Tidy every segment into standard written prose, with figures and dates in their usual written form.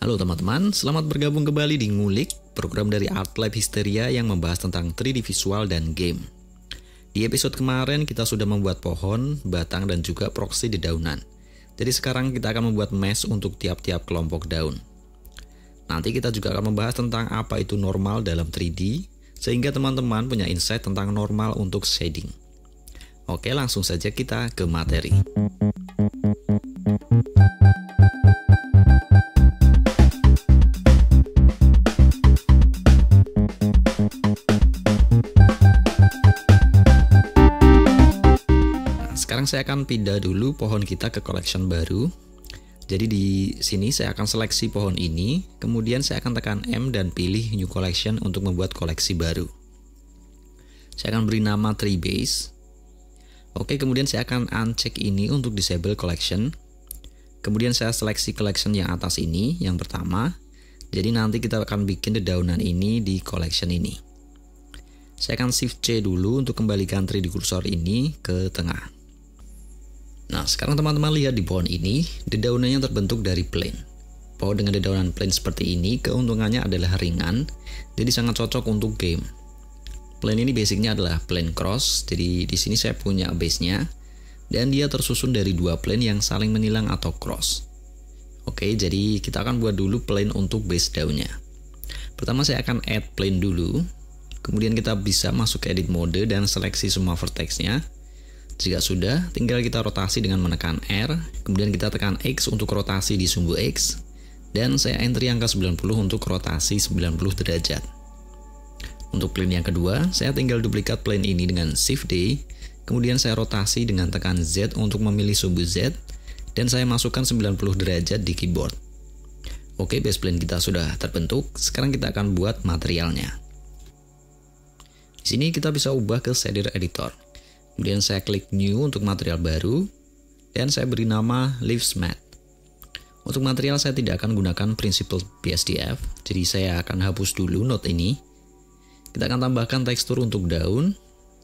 Halo teman-teman, selamat bergabung kembali di Ngulik, program dari Art Lab Hysteria yang membahas tentang 3D visual dan game. Di episode kemarin kita sudah membuat pohon, batang, dan juga proxy dedaunan. Jadi sekarang kita akan membuat mesh untuk tiap-tiap kelompok daun. Nanti kita juga akan membahas tentang apa itu normal dalam 3D, sehingga teman-teman punya insight tentang normal untuk shading. Oke, langsung saja kita ke materi. Sekarang saya akan pindah dulu pohon kita ke collection baru. Jadi di sini saya akan seleksi pohon ini, kemudian saya akan tekan M dan pilih New Collection untuk membuat koleksi baru. Saya akan beri nama Tree Base. Oke, kemudian saya akan uncheck ini untuk disable collection. Kemudian saya seleksi collection yang atas ini, yang pertama. Jadi nanti kita akan bikin dedaunan ini di collection ini. Saya akan Shift C dulu untuk kembalikan 3D cursor ini ke tengah. Nah, sekarang teman-teman lihat di pohon ini, dedaunannya terbentuk dari plane. Pohon dengan dedaunan plane seperti ini, keuntungannya adalah ringan, jadi sangat cocok untuk game. Plane ini basicnya adalah plane cross, jadi di sini saya punya base-nya, dan dia tersusun dari dua plane yang saling menilang atau cross. Oke, jadi kita akan buat dulu plane untuk base daunnya. Pertama saya akan add plane dulu, kemudian kita bisa masuk ke edit mode dan seleksi semua vertex-nya. Jika sudah, tinggal kita rotasi dengan menekan R, kemudian kita tekan X untuk rotasi di sumbu X, dan saya entry angka 90 untuk rotasi 90 derajat. Untuk plane yang kedua, saya tinggal duplikat plane ini dengan Shift D, kemudian saya rotasi dengan tekan Z untuk memilih sumbu Z, dan saya masukkan 90 derajat di keyboard. Oke, base plane kita sudah terbentuk, sekarang kita akan buat materialnya. Di sini kita bisa ubah ke shader editor. Kemudian saya klik New untuk material baru, dan saya beri nama Leaves Matte. Untuk material saya tidak akan gunakan Principled BSDF, jadi saya akan hapus dulu node ini. Kita akan tambahkan tekstur untuk daun,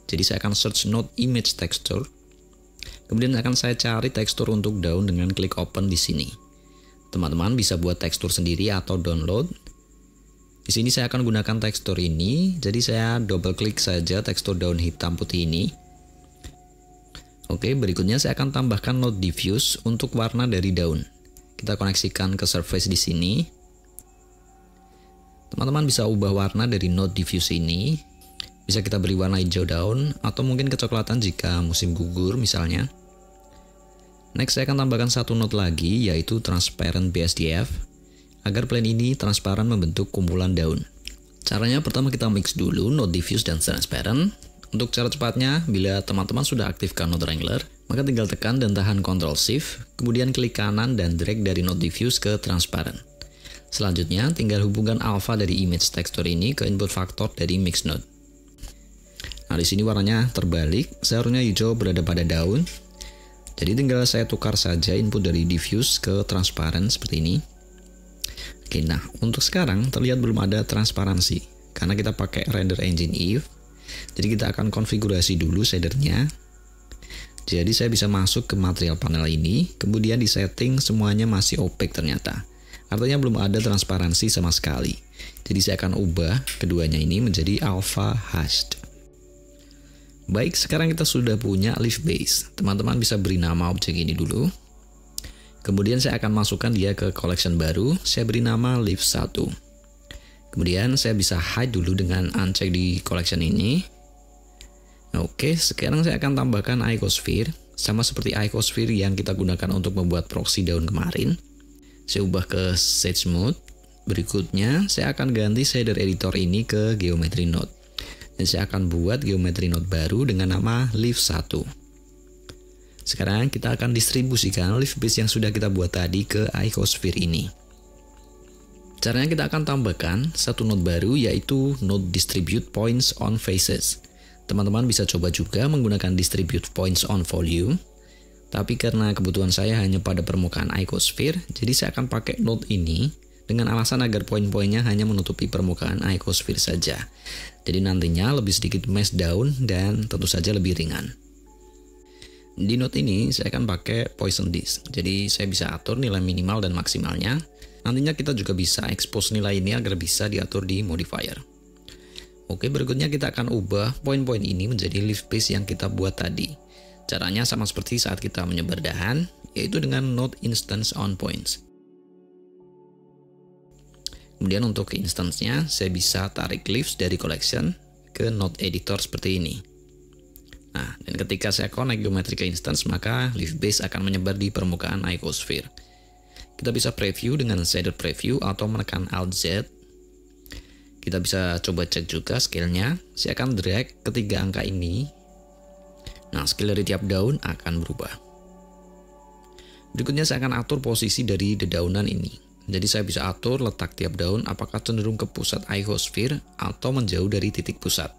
jadi saya akan search node Image Texture. Kemudian akan saya cari tekstur untuk daun dengan klik Open di sini. Teman-teman bisa buat tekstur sendiri atau download. Di sini saya akan gunakan tekstur ini, jadi saya double klik saja tekstur daun hitam putih ini. Oke, berikutnya saya akan tambahkan node diffuse untuk warna dari daun. Kita koneksikan ke surface di sini. Teman-teman bisa ubah warna dari node diffuse ini. Bisa kita beri warna hijau daun atau mungkin kecoklatan jika musim gugur misalnya. Next saya akan tambahkan satu node lagi yaitu transparent BSDF agar plane ini transparan membentuk kumpulan daun. Caranya pertama kita mix dulu node diffuse dan transparent. Untuk cara cepatnya, bila teman-teman sudah aktifkan node wrangler, maka tinggal tekan dan tahan Ctrl Shift, kemudian klik kanan dan drag dari node diffuse ke transparent. Selanjutnya, tinggal hubungkan alpha dari image texture ini ke input factor dari mix node. Nah, di sini warnanya terbalik, seharusnya hijau berada pada daun. Jadi tinggal saya tukar saja input dari diffuse ke transparent seperti ini. Oke, nah untuk sekarang terlihat belum ada transparansi karena kita pakai render engine Eve. Jadi kita akan konfigurasi dulu shadernya. Jadi saya bisa masuk ke material panel ini, kemudian di setting semuanya masih opaque ternyata. Artinya belum ada transparansi sama sekali. Jadi saya akan ubah keduanya ini menjadi alpha hashed. Baik, sekarang kita sudah punya leaf base. Teman-teman bisa beri nama objek ini dulu. Kemudian saya akan masukkan dia ke collection baru, saya beri nama leaf 1. Kemudian saya bisa hide dulu dengan uncheck di collection ini. Oke, sekarang saya akan tambahkan icosphere, sama seperti icosphere yang kita gunakan untuk membuat proxy daun kemarin. Saya ubah ke Shade Mode. Berikutnya, saya akan ganti shader editor ini ke Geometry Node. Dan saya akan buat Geometry Node baru dengan nama Leaf 1. Sekarang kita akan distribusikan leaf base yang sudah kita buat tadi ke icosphere ini. Caranya kita akan tambahkan satu node baru yaitu node distribute points on faces. Teman-teman bisa coba juga menggunakan distribute points on volume. Tapi karena kebutuhan saya hanya pada permukaan icosphere, jadi saya akan pakai node ini dengan alasan agar poin-poinnya hanya menutupi permukaan icosphere saja. Jadi nantinya lebih sedikit mesh daun dan tentu saja lebih ringan. Di node ini saya akan pakai poison disk. Jadi saya bisa atur nilai minimal dan maksimalnya. Nantinya kita juga bisa expose nilai ini agar bisa diatur di modifier. Oke, berikutnya kita akan ubah poin-poin ini menjadi leaf base yang kita buat tadi. Caranya sama seperti saat kita menyebar dahan, yaitu dengan node instance on points. Kemudian untuk instance-nya, saya bisa tarik leaves dari collection ke node editor seperti ini. Nah, dan ketika saya connect geometry ke instance, maka leaf base akan menyebar di permukaan icosphere. Kita bisa preview dengan shader preview atau menekan Alt Z. Kita bisa coba cek juga scale-nya. Saya akan drag ketiga angka ini. Nah, scale dari tiap daun akan berubah. Berikutnya saya akan atur posisi dari dedaunan ini. Jadi saya bisa atur letak tiap daun apakah cenderung ke pusat icosphere atau menjauh dari titik pusat.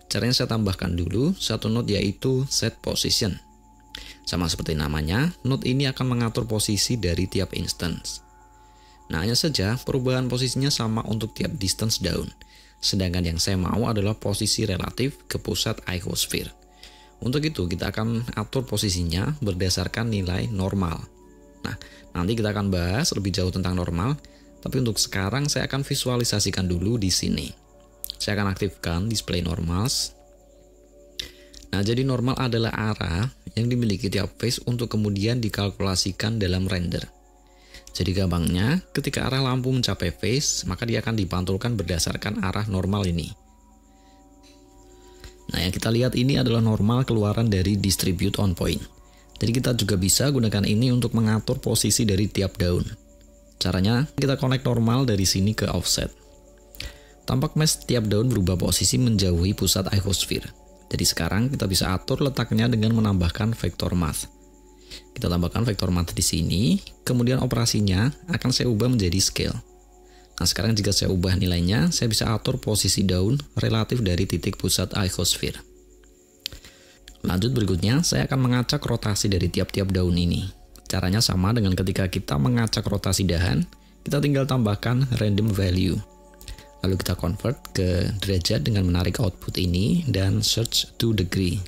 Caranya saya tambahkan dulu satu node yaitu set position. Sama seperti namanya, node ini akan mengatur posisi dari tiap instance. Nah, hanya saja perubahan posisinya sama untuk tiap distance daun. Sedangkan yang saya mau adalah posisi relatif ke pusat icosphere. Untuk itu kita akan atur posisinya berdasarkan nilai normal. Nah, nanti kita akan bahas lebih jauh tentang normal, tapi untuk sekarang saya akan visualisasikan dulu di sini. Saya akan aktifkan display normals. Nah, jadi normal adalah arah yang dimiliki tiap face untuk kemudian dikalkulasikan dalam render. Jadi gampangnya, ketika arah lampu mencapai face, maka dia akan dipantulkan berdasarkan arah normal ini. Nah, yang kita lihat ini adalah normal keluaran dari distribute on point. Jadi kita juga bisa gunakan ini untuk mengatur posisi dari tiap daun. Caranya, kita connect normal dari sini ke offset. Tampak mesh tiap daun berubah posisi menjauhi pusat icosphere. Jadi sekarang kita bisa atur letaknya dengan menambahkan vektor math. Kita tambahkan vektor math di sini, kemudian operasinya akan saya ubah menjadi scale. Nah, sekarang jika saya ubah nilainya, saya bisa atur posisi daun relatif dari titik pusat icosphere. Lanjut berikutnya, saya akan mengacak rotasi dari tiap-tiap daun ini. Caranya sama dengan ketika kita mengacak rotasi dahan, kita tinggal tambahkan random value. Lalu kita convert ke derajat dengan menarik output ini dan search to degree.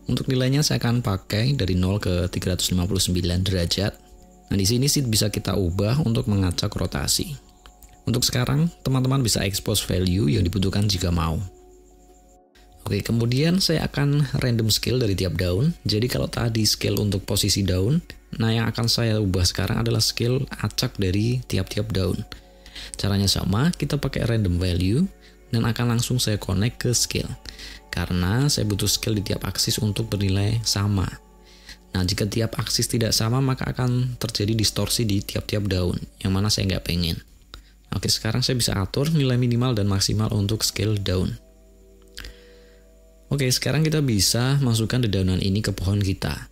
Untuk nilainya saya akan pakai dari 0 ke 359 derajat. Nah, di sini sih bisa kita ubah untuk mengacak rotasi. Untuk sekarang, teman-teman bisa expose value yang dibutuhkan jika mau. Oke, kemudian saya akan random scale dari tiap daun. Jadi kalau tadi scale untuk posisi daun, nah yang akan saya ubah sekarang adalah scale acak dari tiap-tiap daun. Caranya sama, kita pakai random value dan akan langsung saya connect ke scale. Karena saya butuh scale di tiap aksis untuk bernilai sama. Nah, jika tiap aksis tidak sama, maka akan terjadi distorsi di tiap-tiap daun, yang mana saya nggak pengen. Oke, sekarang saya bisa atur nilai minimal dan maksimal untuk scale daun. Oke, sekarang kita bisa masukkan dedaunan ini ke pohon kita.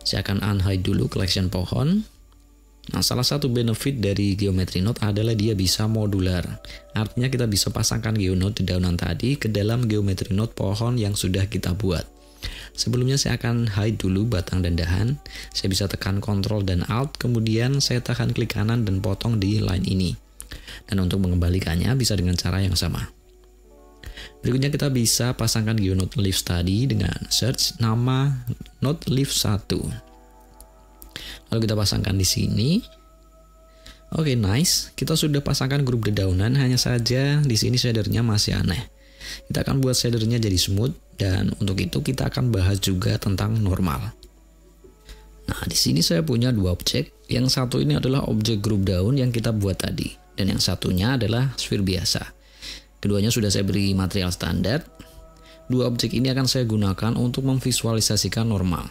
Saya akan unhide dulu collection pohon. Nah, salah satu benefit dari geometry node adalah dia bisa modular. Artinya kita bisa pasangkan geonode dedaunan tadi ke dalam geometry node pohon yang sudah kita buat. Sebelumnya saya akan hide dulu batang dan dahan. Saya bisa tekan Ctrl dan Alt, kemudian saya tekan klik kanan dan potong di line ini. Dan untuk mengembalikannya bisa dengan cara yang sama. Berikutnya kita bisa pasangkan geonode leaves tadi dengan search nama node leaf 1. Lalu kita pasangkan di sini. Oke, nice. Kita sudah pasangkan grup dedaunan, hanya saja di sini shadernya masih aneh. Kita akan buat shadernya jadi smooth dan untuk itu kita akan bahas juga tentang normal. Nah, di sini saya punya dua objek. Yang satu ini adalah objek grup daun yang kita buat tadi dan yang satunya adalah sphere biasa. Keduanya sudah saya beri material standar. Dua objek ini akan saya gunakan untuk memvisualisasikan normal.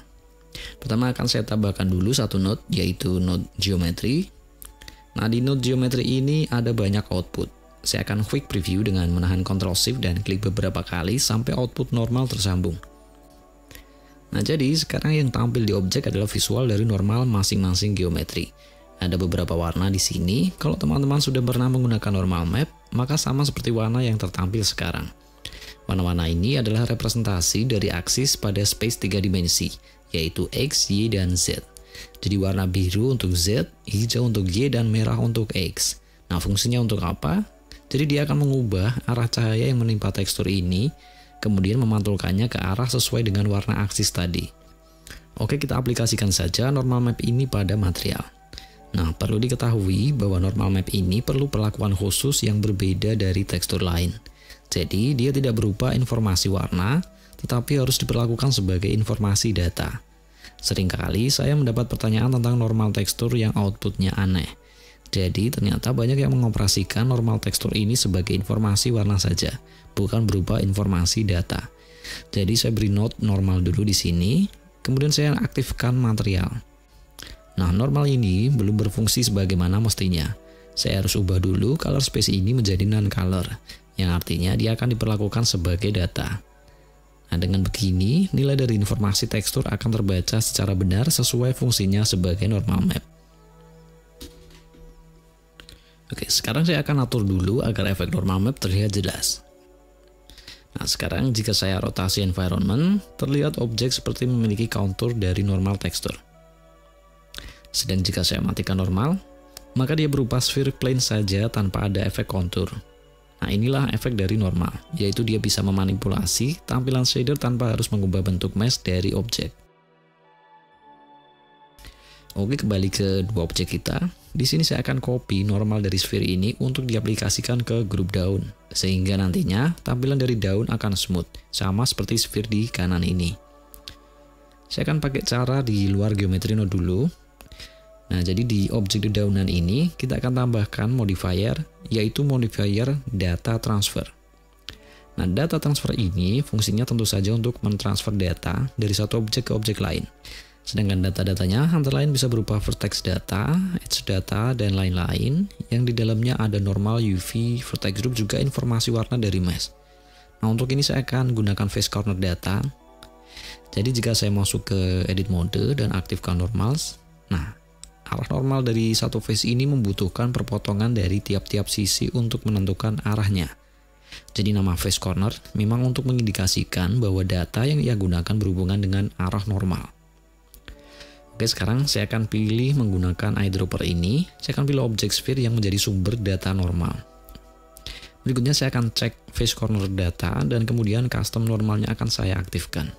Pertama akan saya tambahkan dulu satu node, yaitu node geometry. Nah, di node geometry ini ada banyak output. Saya akan quick preview dengan menahan Ctrl Shift dan klik beberapa kali sampai output normal tersambung. Nah, jadi sekarang yang tampil di objek adalah visual dari normal masing-masing geometry. Ada beberapa warna di sini. Kalau teman-teman sudah pernah menggunakan normal map, maka sama seperti warna yang tertampil sekarang. Warna-warna ini adalah representasi dari aksis pada space 3 dimensi, yaitu X, Y, dan Z. Jadi warna biru untuk Z, hijau untuk Y, dan merah untuk X. Nah, fungsinya untuk apa? Jadi dia akan mengubah arah cahaya yang menimpa tekstur ini, kemudian memantulkannya ke arah sesuai dengan warna aksis tadi. Oke, kita aplikasikan saja normal map ini pada material. Nah, perlu diketahui bahwa normal map ini perlu perlakuan khusus yang berbeda dari tekstur lain. Jadi, dia tidak berupa informasi warna, tetapi harus diperlakukan sebagai informasi data. Seringkali saya mendapat pertanyaan tentang normal tekstur yang outputnya aneh. Jadi, ternyata banyak yang mengoperasikan normal tekstur ini sebagai informasi warna saja, bukan berupa informasi data. Jadi, saya beri note normal dulu di sini, kemudian saya aktifkan material. Nah, normal ini belum berfungsi sebagaimana mestinya. Saya harus ubah dulu color space ini menjadi non-color, yang artinya dia akan diperlakukan sebagai data. Nah, dengan begini, nilai dari informasi tekstur akan terbaca secara benar sesuai fungsinya sebagai normal map. Oke, sekarang saya akan atur dulu agar efek normal map terlihat jelas. Nah, sekarang jika saya rotasi environment, terlihat objek seperti memiliki kontur dari normal tekstur. Sedang jika saya matikan normal, maka dia berupa sphere plane saja tanpa ada efek kontur. Nah, inilah efek dari normal, yaitu dia bisa memanipulasi tampilan shader tanpa harus mengubah bentuk mesh dari objek. Oke, kembali ke dua objek kita. Di sini saya akan copy normal dari sphere ini untuk diaplikasikan ke grup daun, sehingga nantinya tampilan dari daun akan smooth, sama seperti sphere di kanan ini. Saya akan pakai cara di luar geometry node dulu. Nah, jadi di objek dedaunan ini kita akan tambahkan modifier, yaitu modifier data transfer. Nah, data transfer ini fungsinya tentu saja untuk mentransfer data dari satu objek ke objek lain. Sedangkan data-datanya antara lain bisa berupa vertex data, edge data, dan lain-lain, yang di dalamnya ada normal, UV, vertex group, juga informasi warna dari mesh. Nah, untuk ini saya akan gunakan face corner data. Jadi jika saya masuk ke edit mode dan aktifkan normals, nah, arah normal dari satu face ini membutuhkan perpotongan dari tiap-tiap sisi untuk menentukan arahnya. Jadi nama face corner memang untuk mengindikasikan bahwa data yang ia gunakan berhubungan dengan arah normal. Oke, sekarang saya akan pilih menggunakan eyedropper ini. Saya akan pilih objek sphere yang menjadi sumber data normal. Berikutnya saya akan cek face corner data dan kemudian custom normalnya akan saya aktifkan.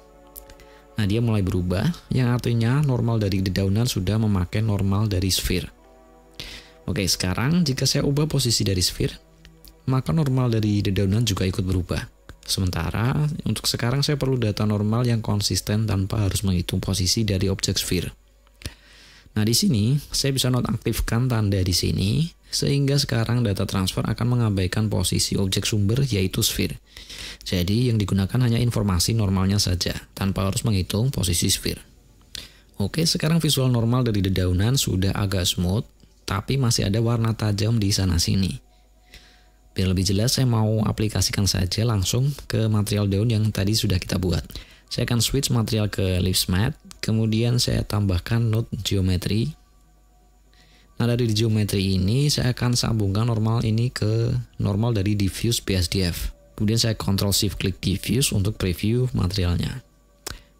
Nah, dia mulai berubah, yang artinya normal dari dedaunan sudah memakai normal dari sphere. Oke, sekarang jika saya ubah posisi dari sphere, maka normal dari dedaunan juga ikut berubah. Sementara, untuk sekarang saya perlu data normal yang konsisten tanpa harus menghitung posisi dari objek sphere. Nah, di sini saya bisa nonaktifkan tanda di sini, sehingga sekarang data transfer akan mengabaikan posisi objek sumber yaitu sphere. Jadi yang digunakan hanya informasi normalnya saja, tanpa harus menghitung posisi sphere. Oke, sekarang visual normal dari dedaunan sudah agak smooth, tapi masih ada warna tajam di sana-sini. Biar lebih jelas, saya mau aplikasikan saja langsung ke material daun yang tadi sudah kita buat. Saya akan switch material ke Leaves Matte, kemudian saya tambahkan node geometry. Nah, dari geometry ini saya akan sambungkan normal ini ke normal dari diffuse BSDF. Kemudian saya Ctrl Shift klik diffuse untuk preview materialnya.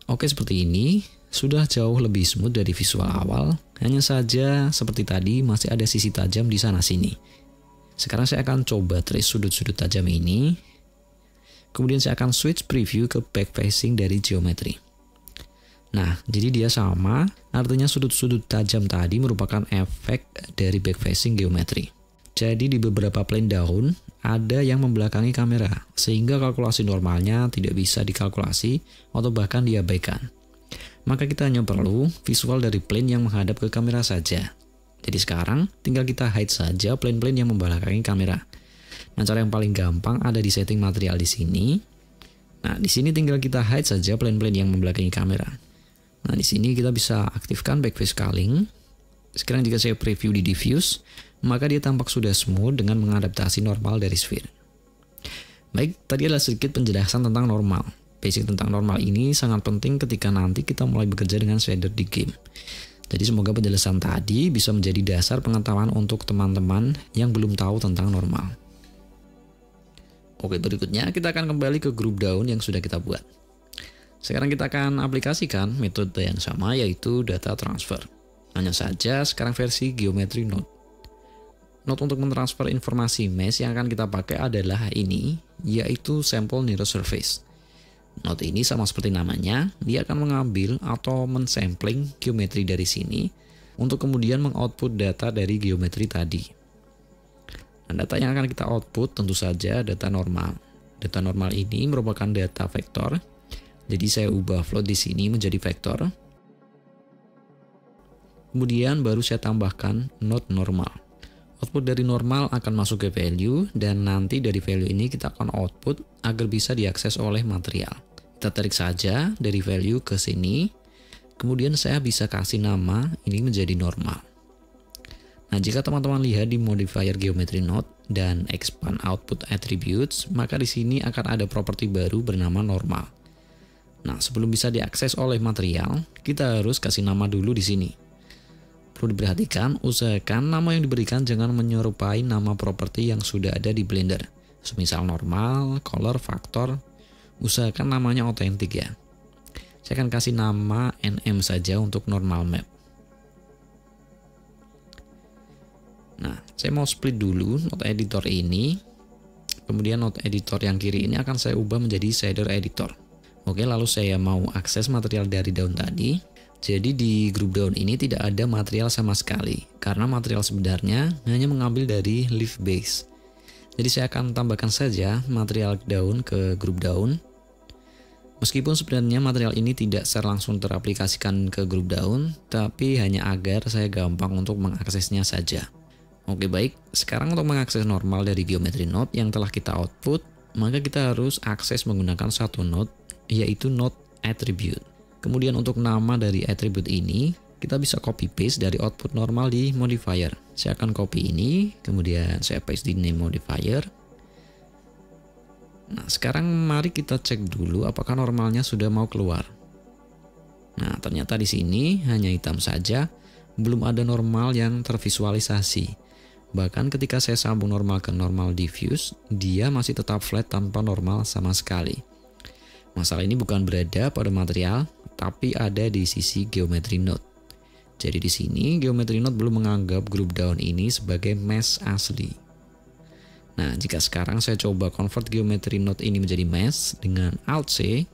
Oke, seperti ini. Sudah jauh lebih smooth dari visual awal. Hanya saja seperti tadi masih ada sisi tajam di sana-sini. Sekarang saya akan coba trace sudut-sudut tajam ini. Kemudian saya akan switch preview ke back facing dari geometry. Nah, jadi dia sama, artinya sudut-sudut tajam tadi merupakan efek dari back facing geometry. Jadi di beberapa plane daun, ada yang membelakangi kamera, sehingga kalkulasi normalnya tidak bisa dikalkulasi atau bahkan diabaikan. Maka kita hanya perlu visual dari plane yang menghadap ke kamera saja. Jadi sekarang tinggal kita hide saja plane-plane yang membelakangi kamera. Nah, cara yang paling gampang ada di setting material di sini. Nah, di sini tinggal kita hide saja plane-plane yang membelakangi kamera. Nah, di sini kita bisa aktifkan backface scaling. Sekarang jika saya preview di diffuse, maka dia tampak sudah smooth dengan mengadaptasi normal dari sphere. Baik, tadi adalah sedikit penjelasan tentang normal. Basic tentang normal ini sangat penting ketika nanti kita mulai bekerja dengan shader di game. Jadi semoga penjelasan tadi bisa menjadi dasar pengetahuan untuk teman-teman yang belum tahu tentang normal. Oke, berikutnya kita akan kembali ke grup daun yang sudah kita buat. Sekarang kita akan aplikasikan metode yang sama, yaitu data transfer. Hanya saja sekarang versi geometry node. Node untuk mentransfer informasi mesh yang akan kita pakai adalah ini, yaitu sample nearest surface. Node ini sama seperti namanya, dia akan mengambil atau mensampling geometri dari sini untuk kemudian mengoutput data dari geometri tadi. Nah, data yang akan kita output tentu saja data normal. Data normal ini merupakan data vektor. Jadi saya ubah float di sini menjadi vektor. Kemudian baru saya tambahkan node normal. Output dari normal akan masuk ke value dan nanti dari value ini kita akan output agar bisa diakses oleh material. Kita tarik saja dari value ke sini. Kemudian saya bisa kasih nama ini menjadi normal. Nah, jika teman-teman lihat di modifier geometry node dan expand output attributes, maka di sini akan ada properti baru bernama normal. Nah, sebelum bisa diakses oleh material, kita harus kasih nama dulu di sini. Perlu diperhatikan, usahakan nama yang diberikan jangan menyerupai nama properti yang sudah ada di Blender. Semisal normal, color, factor, usahakan namanya otentik ya. Saya akan kasih nama NM saja untuk normal map. Nah, saya mau split dulu node editor ini. Kemudian node editor yang kiri ini akan saya ubah menjadi shader editor. Oke, lalu saya mau akses material dari daun tadi. Jadi di group daun ini tidak ada material sama sekali, karena material sebenarnya hanya mengambil dari leaf base. Jadi saya akan tambahkan saja material daun ke grup daun. Meskipun sebenarnya material ini tidak secara langsung teraplikasikan ke grup daun, tapi hanya agar saya gampang untuk mengaksesnya saja. Oke baik, sekarang untuk mengakses normal dari geometry node yang telah kita output, maka kita harus akses menggunakan satu node, yaitu node attribute. Kemudian untuk nama dari attribute ini, kita bisa copy paste dari output normal di modifier. Saya akan copy ini, kemudian saya paste di name modifier. Nah, sekarang mari kita cek dulu apakah normalnya sudah mau keluar. Nah, ternyata di sini hanya hitam saja, belum ada normal yang tervisualisasi. Bahkan ketika saya sambung normal ke normal diffuse, dia masih tetap flat tanpa normal sama sekali. Masalah ini bukan berada pada material, tapi ada di sisi geometry node. Jadi di sini geometry node belum menganggap group daun ini sebagai mesh asli. Nah, jika sekarang saya coba convert geometry node ini menjadi mesh dengan Alt C,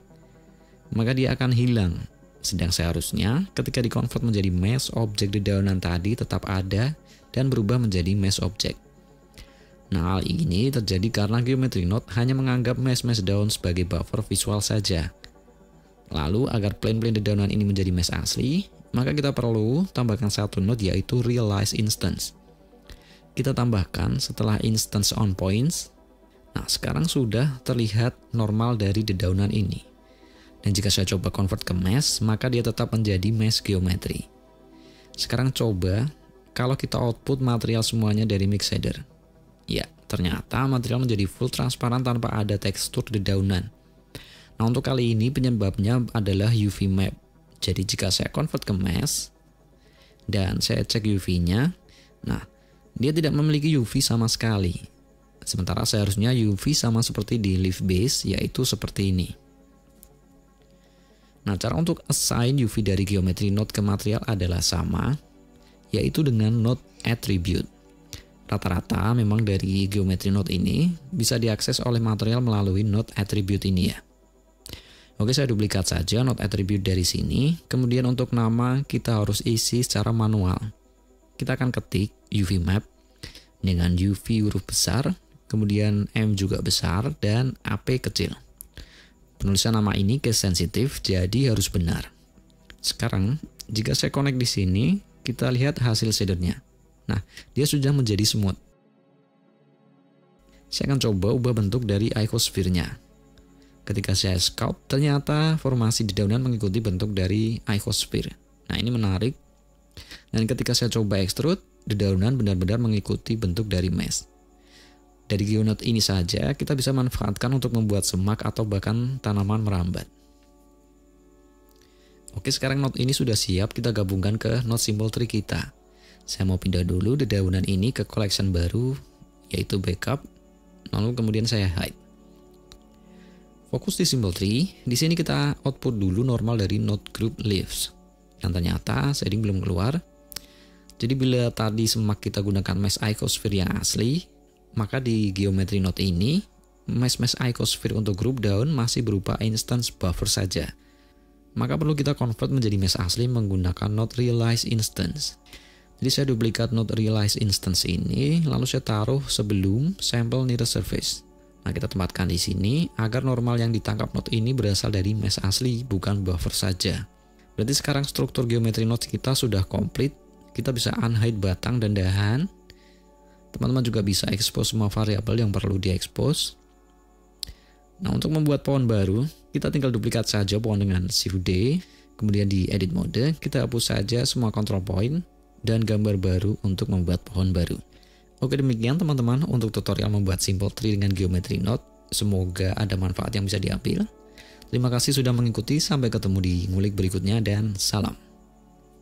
maka dia akan hilang. Sedang seharusnya ketika di-convert menjadi mesh, objek dedaunan tadi tetap ada dan berubah menjadi mesh object. Nah, hal ini terjadi karena geometry node hanya menganggap mesh daun sebagai buffer visual saja. Lalu, agar plane-plane dedaunan ini menjadi mesh asli, maka kita perlu tambahkan satu node yaitu realize instance. Kita tambahkan setelah instance on points. Nah, sekarang sudah terlihat normal dari dedaunan ini. Dan jika saya coba convert ke mesh, maka dia tetap menjadi mesh geometry. Sekarang coba kalau kita output material semuanya dari mix shader. Ya, ternyata material menjadi full transparan tanpa ada tekstur dedaunan. Nah, untuk kali ini penyebabnya adalah UV map. Jadi jika saya convert ke mesh dan saya cek UV-nya, nah, dia tidak memiliki UV sama sekali. Sementara seharusnya UV sama seperti di leaf base, yaitu seperti ini. Nah, cara untuk assign UV dari geometry node ke material adalah sama, yaitu dengan node attribute. Rata-rata memang dari geometry node ini bisa diakses oleh material melalui node attribute ini ya. Oke, saya duplikat saja node attribute dari sini. Kemudian untuk nama kita harus isi secara manual. Kita akan ketik UV map dengan UV huruf besar, kemudian M juga besar dan AP kecil. Penulisan nama ini case sensitif, jadi harus benar. Sekarang, jika saya connect di sini, kita lihat hasil shadernya. Nah, dia sudah menjadi smooth. Saya akan coba ubah bentuk dari icosphere-nya. Ketika saya scout, ternyata formasi dedaunan mengikuti bentuk dari icosphere. Nah, ini menarik. Dan ketika saya coba extrude, dedaunan benar-benar mengikuti bentuk dari mesh. Dari geonode ini saja, kita bisa manfaatkan untuk membuat semak atau bahkan tanaman merambat. Oke, sekarang node ini sudah siap, kita gabungkan ke node symbol tree kita. Saya mau pindah dulu dedaunan ini ke collection baru, yaitu backup, lalu kemudian saya hide. Fokus di symbol tree, di sini kita output dulu normal dari node group leaves. Yang ternyata shading belum keluar. Jadi bila tadi semak kita gunakan mesh icosphere yang asli, maka di geometry node ini, mesh icosphere untuk group daun masih berupa instance buffer saja. maka perlu kita convert menjadi mesh asli menggunakan node realize instance. Jadi saya duplikat node realize instance ini, lalu saya taruh sebelum sample nearest surface. Nah, kita tempatkan di sini agar normal yang ditangkap node ini berasal dari mesh asli, bukan buffer saja. Berarti sekarang struktur geometri node kita sudah komplit. Kita bisa unhide batang dan dahan. Teman-teman juga bisa expose semua variabel yang perlu diekspos. Nah, untuk membuat pohon baru, kita tinggal duplikat saja pohon dengan Shift D. Kemudian di edit mode, kita hapus saja semua control point dan gambar baru untuk membuat pohon baru. Oke, demikian teman-teman untuk tutorial membuat simple tree dengan geometri node. Semoga ada manfaat yang bisa diambil. Terima kasih sudah mengikuti, sampai ketemu di ngulik berikutnya dan salam.